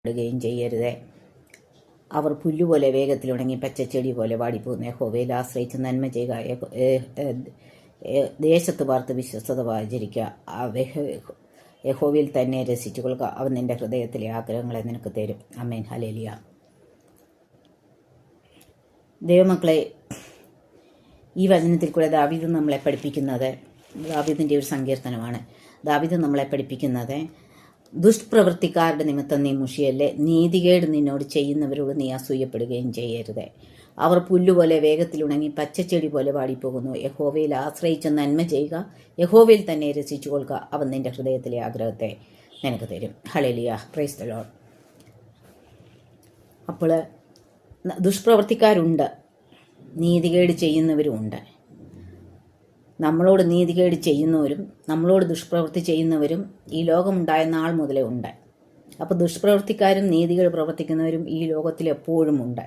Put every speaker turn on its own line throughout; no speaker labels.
ുകയും ചെയ്യരുതേ. അവർ പുല്ലുപോലെ വേഗത്തിലുണങ്ങി പച്ചച്ചെടി പോലെ വാടിപ്പോകുന്ന യഹോവയിൽ ആശ്രയിച്ച് നന്മ ചെയ്യുക. ദേശത്ത് പാർത്ത് വിശ്വസ്തത ആചരിക്കുക. യഹോവയിൽ തന്നെ രസിച്ചു കൊള്ളുക. അവൻ നിന്റെ ഹൃദയത്തിലെ ആഗ്രഹങ്ങളെ നിനക്ക് തരും. ആമേൻ. ഹല്ലേലൂയ. ദൈവമക്കളെ, ഈ വചനത്തിൽ കൂടെ ദാവീദ് നമ്മളെ പഠിപ്പിക്കുന്നത്, ദാവീദിൻ്റെ ഒരു സങ്കീർത്തനമാണ്. ദാവീദ് നമ്മളെ പഠിപ്പിക്കുന്നത്, ദുഷ്പ്രവൃത്തിക്കാരുടെ നിമിത്തം നീ മുഷിയല്ലേ, നീതികേട് നിന്നോട് ചെയ്യുന്നവരോട് നീ അസൂയപ്പെടുകയും ചെയ്യരുതേ. അവർ പുല്ലുപോലെ വേഗത്തിലുണങ്ങി പച്ചച്ചെടി പോലെ വാടിപ്പോകുന്നു. യഹോവയിൽ ആശ്രയിച്ച് നന്മ ചെയ്യുക. യഹോവയിൽ തന്നെ രസിച്ചു കൊള്ളുക. അവൻ നിന്റെ ഹൃദയത്തിലെ ആഗ്രഹത്തെ നിനക്ക് തരും. ഹല്ലേലൂയ. Praise the Lord. അപ്പോൾ ദുഷ്പ്രവൃത്തിക്കാരുണ്ട്, നീതികേട് ചെയ്യുന്നവരുമുണ്ട്. നമ്മളോട് നീതികേട് ചെയ്യുന്നവരും നമ്മളോട് ദുഷ്പ്രവൃത്തി ചെയ്യുന്നവരും ഈ ലോകമുണ്ടായ നാൾ മുതലേ ഉണ്ട്. അപ്പോൾ ദുഷ്പ്രവൃത്തിക്കാരും നീതികേട് പ്രവർത്തിക്കുന്നവരും ഈ ലോകത്തിൽ എപ്പോഴും ഉണ്ട്.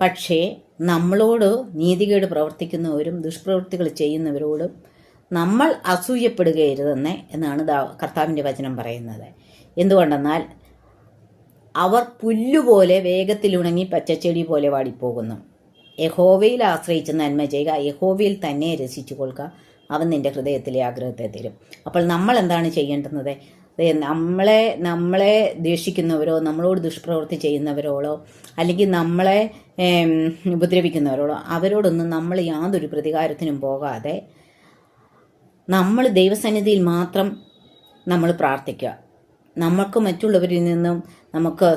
പക്ഷേ നമ്മളോട് നീതികേട് പ്രവർത്തിക്കുന്നവരും ദുഷ്പ്രവൃത്തികൾ ചെയ്യുന്നവരോടും നമ്മൾ അസൂയപ്പെടുകയരുതെന്ന് എന്നാണ് കർത്താവിൻ്റെ വചനം പറയുന്നത്. എന്തുകൊണ്ടെന്നാൽ അവർ പുല്ലുപോലെ വേഗത്തിലുണങ്ങി പച്ചച്ചെടി പോലെ വാടിപ്പോകുന്നു. യഹോവയിൽ ആശ്രയിച്ച് നന്മ ചെയ്യുക. യഹോവയിൽ തന്നെ രസിച്ചു കൊള്ളുക. അവൻ നിന്റെ ഹൃദയത്തിലെ ആഗ്രഹത്തെ തരും. അപ്പോൾ നമ്മൾ എന്താണ് ചെയ്യേണ്ടുന്നത്? നമ്മളെ ദ്വേഷിക്കുന്നവരോ നമ്മളോട് ദുഷ്പ്രവൃത്തി ചെയ്യുന്നവരോടോ അല്ലെങ്കിൽ നമ്മളെ ഉപദ്രവിക്കുന്നവരോടോ അവരോടൊന്നും നമ്മൾ യാതൊരു പ്രതികാരത്തിനും പോകാതെ നമ്മൾ ദൈവസന്നിധിയിൽ മാത്രം നമ്മൾ പ്രാർത്ഥിക്കുക. നമുക്ക് മറ്റുള്ളവരിൽ നിന്നും നമുക്ക്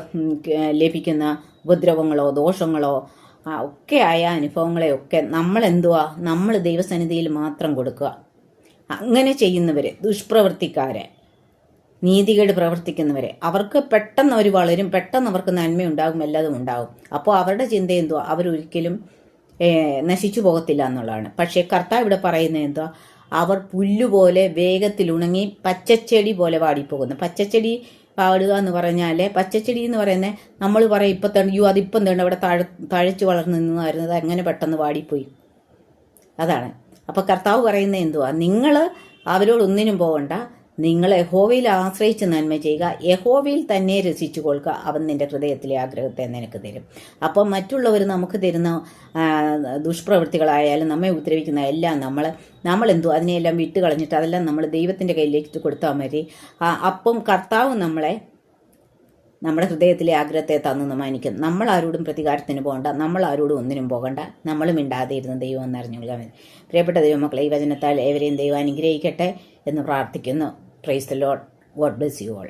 ലഭിക്കുന്ന ഉപദ്രവങ്ങളോ ദോഷങ്ങളോ ഒക്കെ ആയ അനുഭവങ്ങളെയൊക്കെ നമ്മൾ ദൈവസന്നിധിയിൽ മാത്രം കൊടുക്കുക. അങ്ങനെ ചെയ്യുന്നവരെ, ദുഷ്പ്രവർത്തിക്കാരെ, നീതികേട് പ്രവർത്തിക്കുന്നവരെ, അവർക്ക് പെട്ടെന്ന് അവർ വളരും, പെട്ടെന്ന് അവർക്ക് നന്മയുണ്ടാകും, എല്ലാതും ഉണ്ടാകും. അപ്പോൾ അവരുടെ ചിന്ത എന്തുവാ? അവരൊരിക്കലും നശിച്ചു പോകത്തില്ല എന്നുള്ളതാണ്. പക്ഷേ കർത്താവ് ഇവിടെ പറയുന്നത് എന്തുവാ? അവർ പുല്ലുപോലെ വേഗത്തിലുണങ്ങി പച്ചച്ചെടി പോലെ വാടിപ്പോകുന്നു. പച്ചച്ചെടി പാടുക എന്ന് പറഞ്ഞാൽ, പച്ചച്ചെടി എന്ന് പറയുന്നത് നമ്മൾ പറയും ഇപ്പം തന്നെ അതിപ്പം തന്നെ അവിടെ തഴച്ചു വളർന്നു നിന്നായിരുന്നത് അങ്ങനെ പെട്ടെന്ന് വാടിപ്പോയി. അതാണ്. അപ്പോൾ കർത്താവ് പറയുന്നത് എന്തുവാ? നിങ്ങൾ അവരോടൊന്നിനും പോകണ്ട, നിങ്ങൾ യഹോവയിൽ ആശ്രയിച്ച് നന്മ ചെയ്യുക. യഹോവയിൽ തന്നെ രസിച്ചു കൊള്ളുക. അവൻ നിന്റെ ഹൃദയത്തിലെ ആഗ്രഹത്തെ നിനക്ക് തരും. അപ്പം മറ്റുള്ളവർ നമുക്ക് തരുന്ന ദുഷ്പ്രവൃത്തികളായാലും നമ്മെ ഉപദ്രവിക്കുന്ന എല്ലാം നമ്മളെന്തോ അതിനെയെല്ലാം വിട്ട് കളഞ്ഞിട്ട് അതെല്ലാം നമ്മൾ ദൈവത്തിൻ്റെ കയ്യിലേക്ക് കൊടുത്താൽ മതി. അപ്പം കർത്താവ് നമ്മുടെ ഹൃദയത്തിലെ ആഗ്രഹത്തെ തന്നു മാനിക്കും. നമ്മൾ ആരോടും പ്രതികാരത്തിന് പോകണ്ട, നമ്മൾ ആരോടും ഒന്നിനും പോകണ്ട, നമ്മൾ മിണ്ടാതെ ഇരുന്ന് ദൈവം എന്നറിഞ്ഞുകൊള്ളുക. പ്രിയപ്പെട്ട ദൈവമക്കളെ, ഈ വചനത്താൽ ഏവരെയും ദൈവം അനുഗ്രഹിക്കട്ടെ എന്ന് പ്രാർത്ഥിക്കുന്നു. Praise the Lord. God bless you all.